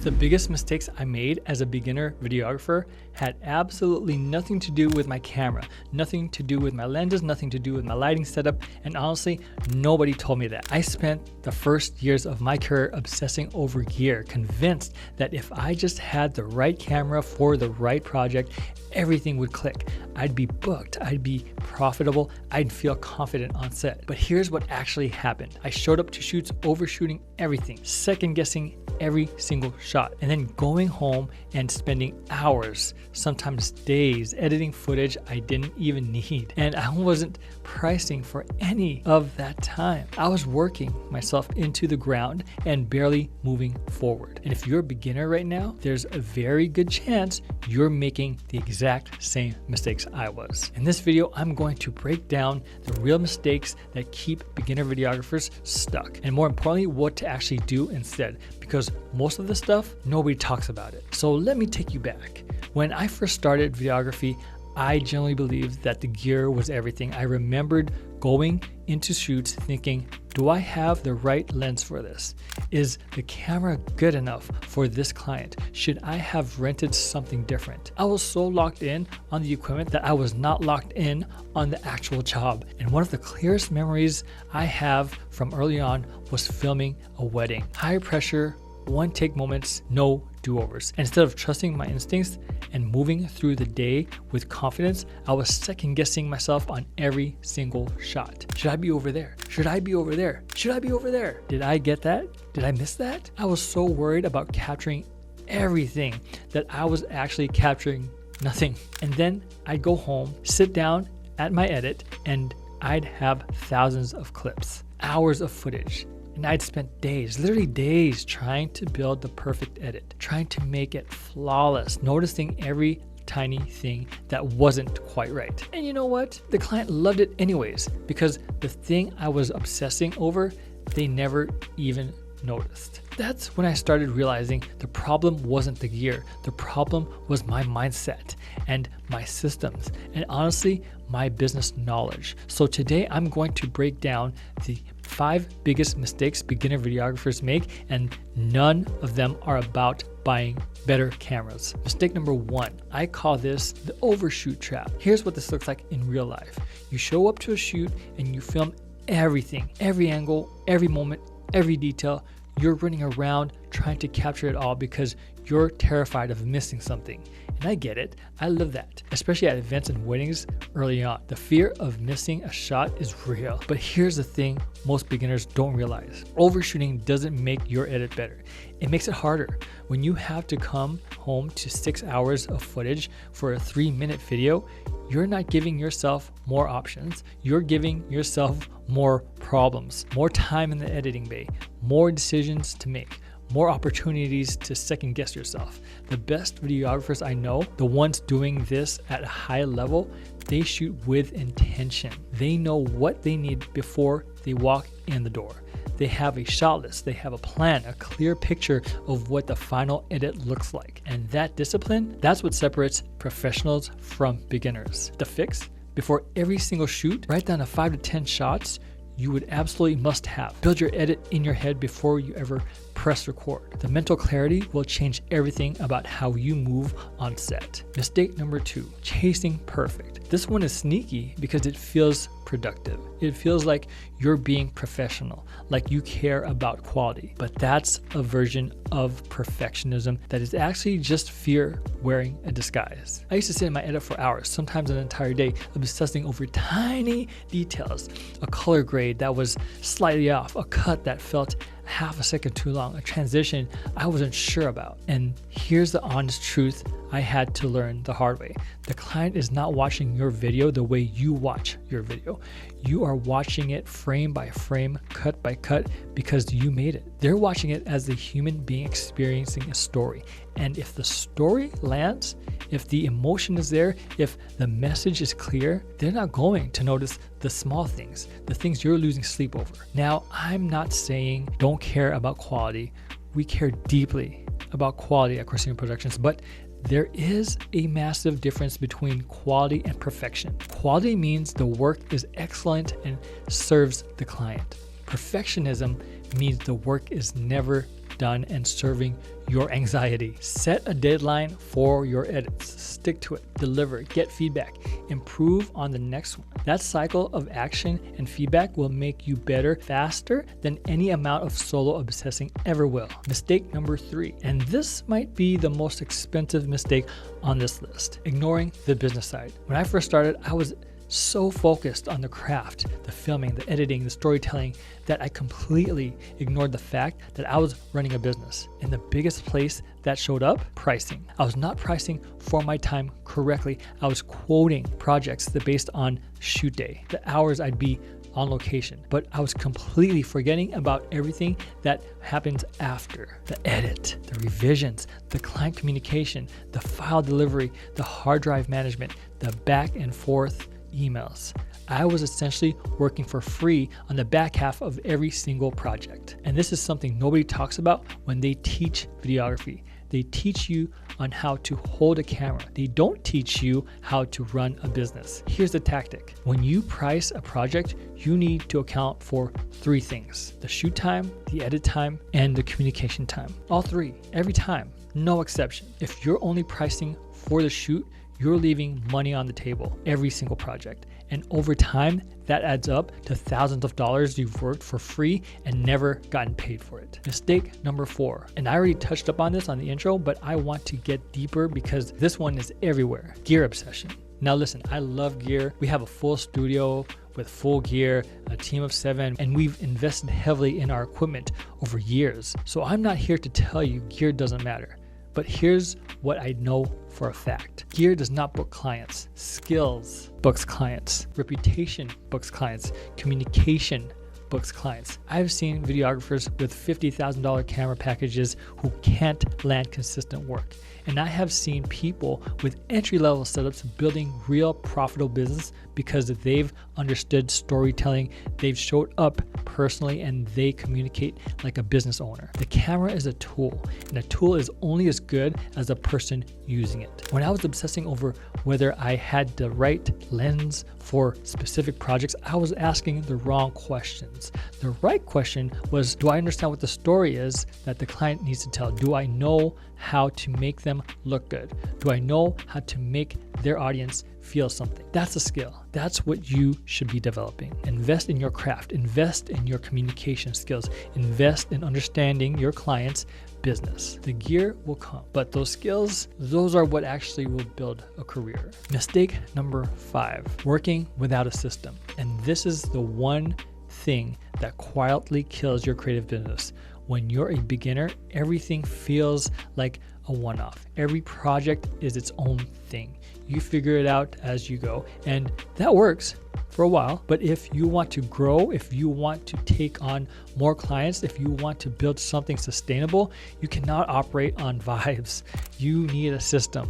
The biggest mistakes I made as a beginner videographer had absolutely nothing to do with my camera, nothing to do with my lenses, nothing to do with my lighting setup, and honestly, nobody told me that. I spent the first years of my career obsessing over gear, convinced that if I just had the right camera for the right project, everything would click. I'd be booked, I'd be profitable, I'd feel confident on set. But here's what actually happened. I showed up to shoots overshooting everything, second guessing every single shot, and then going home and spending hours, sometimes days, editing footage I didn't even need. And I wasn't pricing for any of that time. I was working myself into the ground and barely moving forward. And if you're a beginner right now, there's a very good chance you're making the exact same mistakes I was. In this video, I'm going to break down the real mistakes that keep beginner videographers stuck, and more importantly, what to actually do instead, because most of the stuff, nobody talks about it. So let me take you back. When I first started videography, I generally believed that the gear was everything. I remembered going into shoots thinking, do I have the right lens for this? Is the camera good enough for this client? Should I have rented something different? I was so locked in on the equipment that I was not locked in on the actual job. And one of the clearest memories I have from early on was filming a wedding. High pressure, one take moments, no do-overs. Instead of trusting my instincts and moving through the day with confidence, I was second guessing myself on every single shot. Should I be over there? Should I be over there? Should I be over there? Did I get that? Did I miss that? I was so worried about capturing everything that I was actually capturing nothing. And then I'd go home, sit down at my edit, and I'd have thousands of clips, hours of footage. And I'd spent days, literally days, trying to build the perfect edit, trying to make it flawless, noticing every tiny thing that wasn't quite right. And you know what? The client loved it anyways, because the thing I was obsessing over, they never even noticed. That's when I started realizing the problem wasn't the gear. The problem was my mindset and my systems, and honestly, my business knowledge. So today I'm going to break down the 5 biggest mistakes beginner videographers make, and none of them are about buying better cameras. Mistake number 1, I call this the overshoot trap. Here's what this looks like in real life. You show up to a shoot and you film everything, every angle, every moment, every detail. You're running around trying to capture it all because you're terrified of missing something. And I get it. I love that, especially at events and weddings early on. The fear of missing a shot is real. But here's the thing most beginners don't realize. Overshooting doesn't make your edit better. It makes it harder. When you have to come home to 6 hours of footage for a 3-minute video, you're not giving yourself more options. You're giving yourself more problems, more time in the editing bay, more decisions to make, more opportunities to second guess yourself. The best videographers I know, the ones doing this at a high level, they shoot with intention. They know what they need before they walk in the door. They have a shot list, they have a plan, a clear picture of what the final edit looks like. And that discipline, that's what separates professionals from beginners. The fix: before every single shoot, write down the 5 to 10 shots you would absolutely must have. Build your edit in your head before you ever press record. The mental clarity will change everything about how you move on set. Mistake number 2, chasing perfect. This one is sneaky because it feels productive. It feels like you're being professional, like you care about quality. But that's a version of perfectionism that is actually just fear wearing a disguise. I used to sit in my edit for hours, sometimes an entire day, obsessing over tiny details. A color grade that was slightly off, a cut that felt half a second too long, a transition I wasn't sure about. And here's the honest truth I had to learn the hard way. The client is not watching your video the way you watch your video. You are watching it frame by frame, cut by cut, because you made it. They're watching it as a human being experiencing a story. And if the story lands, if the emotion is there, if the message is clear, they're not going to notice the small things, the things you're losing sleep over. Now, I'm not saying don't care about quality. We care deeply about quality at Corcino Productions, but there is a massive difference between quality and perfection. Quality means the work is excellent and serves the client. Perfectionism means the work is never done and serving your anxiety. Set a deadline for your edits. Stick to it, deliver, get feedback, improve on the next one. That cycle of action and feedback will make you better faster than any amount of solo obsessing ever will. Mistake number 3, and this might be the most expensive mistake on this list: ignoring the business side. When I first started, I was so focused on the craft, the filming, the editing, the storytelling, that I completely ignored the fact that I was running a business. And the biggest place that showed up: pricing. I was not pricing for my time correctly. I was quoting projects that based on shoot day, the hours I'd be on location, but I was completely forgetting about everything that happens after: the edit, the revisions, the client communication, the file delivery, the hard drive management, the back and forth emails. I was essentially working for free on the back half of every single project. And this is something nobody talks about when they teach videography. They teach you on how to hold a camera. They don't teach you how to run a business. Here's the tactic. When you price a project, you need to account for 3 things: the shoot time, the edit time, and the communication time. All 3, every time, no exception. If you're only pricing for the shoot, you're leaving money on the table every single project. And over time, that adds up to thousands of dollars you've worked for free and never gotten paid for it. Mistake number 4, and I already touched up on this on the intro, but I want to get deeper because this one is everywhere: gear obsession. Now listen, I love gear. We have a full studio with full gear, a team of 7, and we've invested heavily in our equipment over years. So I'm not here to tell you gear doesn't matter. But here's what I know for a fact. Gear does not book clients. Skills books clients. Reputation books clients. Communication books clients. I've seen videographers with $50,000 camera packages who can't land consistent work. And I have seen people with entry-level setups building real profitable business because they've understood storytelling, they've showed up personally, and they communicate like a business owner. The camera is a tool, and a tool is only as good as the person using it. When I was obsessing over whether I had the right lens for specific projects, I was asking the wrong questions. The right question was, do I understand what the story is that the client needs to tell? Do I know how to make them look good? Do I know how to make their audience feel something? That's a skill. That's what you should be developing. Invest in your craft. Invest in your communication skills. Invest in understanding your client's business. The gear will come, but those skills, those are what actually will build a career. Mistake number 5, working without a system. And this is the one thing that quietly kills your creative business. When you're a beginner, everything feels like a one-off. Every project is its own thing. You figure it out as you go, and that works for a while. But if you want to grow, if you want to take on more clients, if you want to build something sustainable, you cannot operate on vibes. You need a system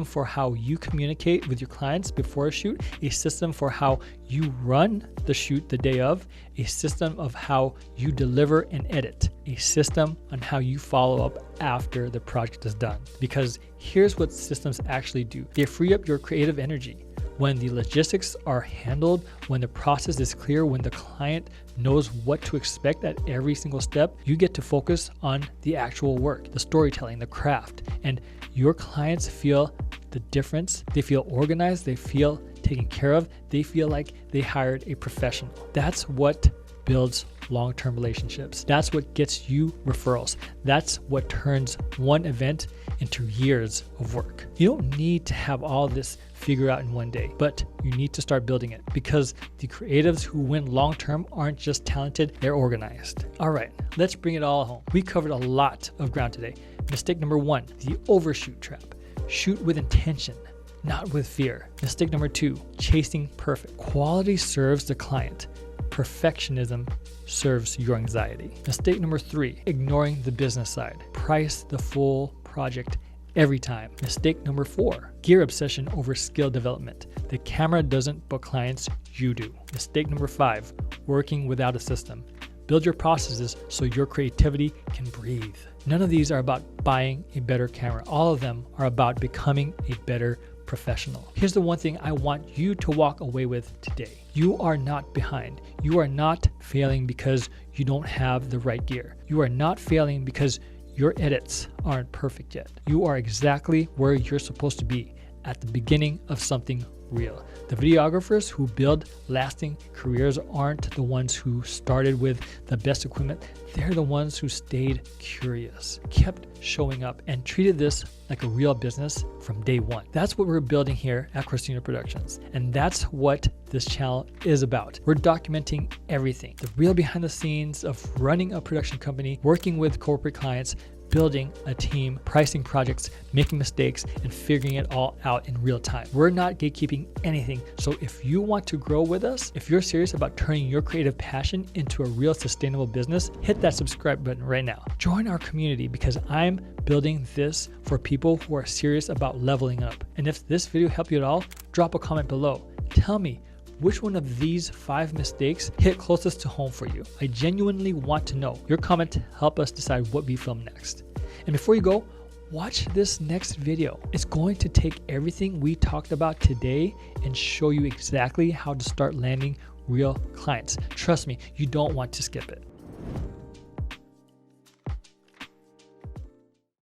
for how you communicate with your clients before a shoot, a system for how you run the shoot the day of, a system of how you deliver and edit, a system on how you follow up after the project is done. Because here's what systems actually do. They free up your creative energy. When the logistics are handled, when the process is clear, when the client knows what to expect at every single step, you get to focus on the actual work, the storytelling, the craft, and your clients feel the difference. They feel organized, they feel taken care of, they feel like they hired a professional. That's what builds long-term relationships. That's what gets you referrals. That's what turns one event into years of work. You don't need to have all this figured out in one day, but you need to start building it, because the creatives who win long-term aren't just talented, they're organized. All right, let's bring it all home. We covered a lot of ground today. Mistake number 1, the overshoot trap. Shoot with intention, not with fear. Mistake number 2, chasing perfect. Quality serves the client. Perfectionism serves your anxiety. Mistake number 3, ignoring the business side. Price the full project every time. Mistake number 4, gear obsession over skill development. The camera doesn't book clients, you do. Mistake number 5, working without a system. Build your processes so your creativity can breathe. None of these are about buying a better camera. All of them are about becoming a better professional. Here's the one thing I want you to walk away with today. You are not behind. You are not failing because you don't have the right gear. You are not failing because your edits aren't perfect yet. You are exactly where you're supposed to be, at the beginning of something real. The videographers who build lasting careers aren't the ones who started with the best equipment. They're the ones who stayed curious, kept showing up, and treated this like a real business from day one. That's what we're building here at Corcino Productions. And that's what this channel is about. We're documenting everything, the real behind the scenes of running a production company, working with corporate clients, building a team, pricing projects, making mistakes, and figuring it all out in real time. We're not gatekeeping anything. So if you want to grow with us, if you're serious about turning your creative passion into a real sustainable business, hit that subscribe button right now. Join our community because I'm building this for people who are serious about leveling up. And if this video helped you at all, drop a comment below. Tell me, which one of these 5 mistakes hit closest to home for you? I genuinely want to know. Your comment help us decide what we film next. And before you go, watch this next video. It's going to take everything we talked about today and show you exactly how to start landing real clients. Trust me, you don't want to skip it.